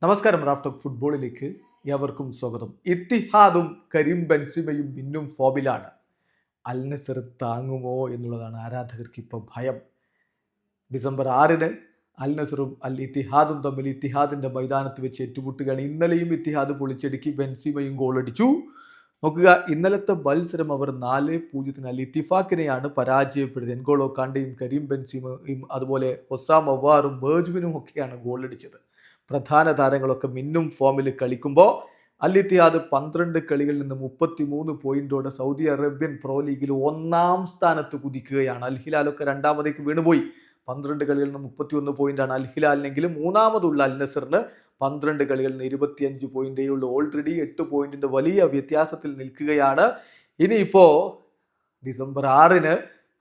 നമസ്കാരം. Raf talk ഫുട്ബോളിലേക്ക് ഏവർക്കും സ്വാഗതം. ഇത്തിഹാദും കരീം ബെൻസിമയും ഇന്നും ഫോമിലാണ്. അൽ നസർ താങ്ങുമോ എന്നുള്ളതാണ് ആരാധകർക്ക് ഇപ്പോൾ ഭയം. ഡിസംബർ 6 അൽ നസറും അൽ ഇത്തിഹാദും തമ്മിൽ ഇത്തിഹാദിന്റെ മൈതാനത്ത് വെച്ച് ഏറ്റുമുട്ടുകയാണ്. ഇന്നലെയും ഇത്തിഹാദ് പൊളിച്ചടുക്കി ബെൻസിമയും ഗോളടിച്ചു. നോക്കുക, ഇന്നലത്തെ മത്സരം അവർ 4-0 അൽ ഇത്തിഫാക്കിനെയാണ് പരാജയപ്പെടുത്തിയത്. എൻഗോളോ കാണ്ടയും കരീം ബെൻസിമയും അതുപോലെ ഒസാം അവ്വാറും ബേർജ്വിനും ഒക്കെയാണ് ഗോളടിച്ചത്. പ്രധാന താരങ്ങളൊക്കെ മിന്നും ഫോമിൽ കളിക്കുമ്പോൾ അൽ ഇത്തിഹാദ് 12 കളികളിൽ നിന്ന് 33 പോയിന്റോടെ സൗദി അറേബ്യൻ പ്രോ ലീഗിൽ 1-ാം സ്ഥാനത്ത് കുതിക്കുകയാണ്. അൽ ഹിലാലൊക്കെ രണ്ടാമതേക്ക് വീണുപോയി. 12 കളികളിൽ നിന്ന് 31 പോയിന്റാണ് അൽ ഹിലാലിനെങ്കിലും മൂന്നാമതുള്ള അൽ നസറിന് 12 കളികളിൽ നിന്ന് 25 പോയിന്റേ ഉള്ളൂ. ഓൾറെഡി 8 പോയിന്റിന്റെ വലിയ വ്യത്യാസത്തിൽ നിൽക്കുകയാണ്. ഇനിയിപ്പോ ഡിസംബർ 6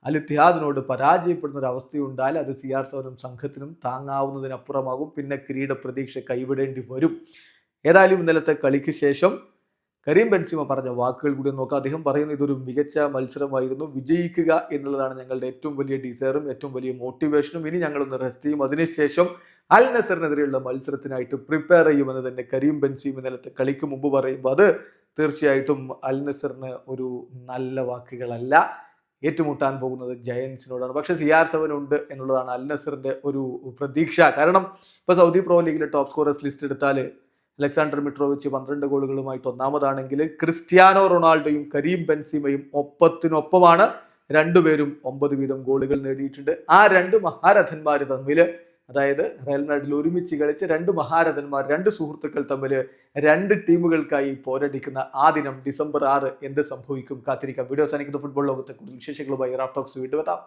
അൽ ഇത്തിഹാദിനോട് പരാജയപ്പെടുന്ന ഒരു അവസ്ഥയുണ്ടായാൽ അത് CR7 സംഘത്തിനും താങ്ങാവുന്നതിനപ്പുറമാകും. പിന്നെ കിരീട പ്രതീക്ഷ കൈവിടേണ്ടി വരും. ഏതായാലും ഇന്നലത്തെ കളിക്ക് ശേഷം കരീം ബെൻസിമ പറഞ്ഞ വാക്കുകൾ കൂടി നോക്കാം. അദ്ദേഹം പറയുന്നത് ഇതൊരു മികച്ച മത്സരമായിരുന്നു, വിജയിക്കുക എന്നുള്ളതാണ് ഞങ്ങളുടെ ഏറ്റവും വലിയ ഡിസയറും ഏറ്റവും വലിയ മോട്ടിവേഷനും. ഇനി ഞങ്ങളൊന്ന് റെസ്റ്റ് ചെയ്യും, അതിനുശേഷം അൽ നസറിനെതിരെയുള്ള മത്സരത്തിനായിട്ട് പ്രിപ്പയർ ചെയ്യുമെന്ന് തന്നെ കരീം ബെൻസിമ ഇന്നലത്തെ കളിക്ക് മുമ്പ് പറയുമ്പോൾ അത് തീർച്ചയായിട്ടും അൽ നസറിന് ഒരു നല്ല വാക്കുകളല്ല. ഏറ്റുമുട്ടാൻ പോകുന്നത് ജയൻസിനോടാണ്. പക്ഷേ CR7 ഉണ്ട് എന്നുള്ളതാണ് അൽ നസറിന്റെ ഒരു പ്രതീക്ഷ. കാരണം ഇപ്പോൾ സൗദി പ്രോ ലീഗിലെ ടോപ്പ് സ്കോറേഴ്സ് ലിസ്റ്റ് എടുത്താൽ അലക്സാണ്ടർ മിട്രോവിച്ച് 12 ഗോളുകളുമായിട്ട് ഒന്നാമതാണെങ്കിൽ ക്രിസ്ത്യാനോ റൊണാൾഡോയും കരീം ബെൻസിമയും ഒപ്പത്തിനൊപ്പമാണ്. രണ്ടുപേരും 9 വീതം ഗോളുകൾ നേടിയിട്ടുണ്ട്. ആ രണ്ട് മഹാരഥന്മാർ തമ്മിൽ, അതായത് റയൽ മാഡ്രിഡിൽ ഒരുമിച്ച് കളിച്ച് രണ്ട് മഹാരഥന്മാർ, രണ്ട് സുഹൃത്തുക്കൾ തമ്മിൽ രണ്ട് ടീമുകൾക്കായി പോരടിക്കുന്ന ആ ദിനം ഡിസംബർ 6 എന്ത് സംഭവിക്കും കാത്തിരിക്കാം. വീഡിയോ അവസാനിക്കുന്ന ഫുട്ബോൾ ലോകത്തെ കൂടുതൽ വിശേഷങ്ങളുമായി റാഫ് ടോക്സ് വീണ്ടും എത്താം.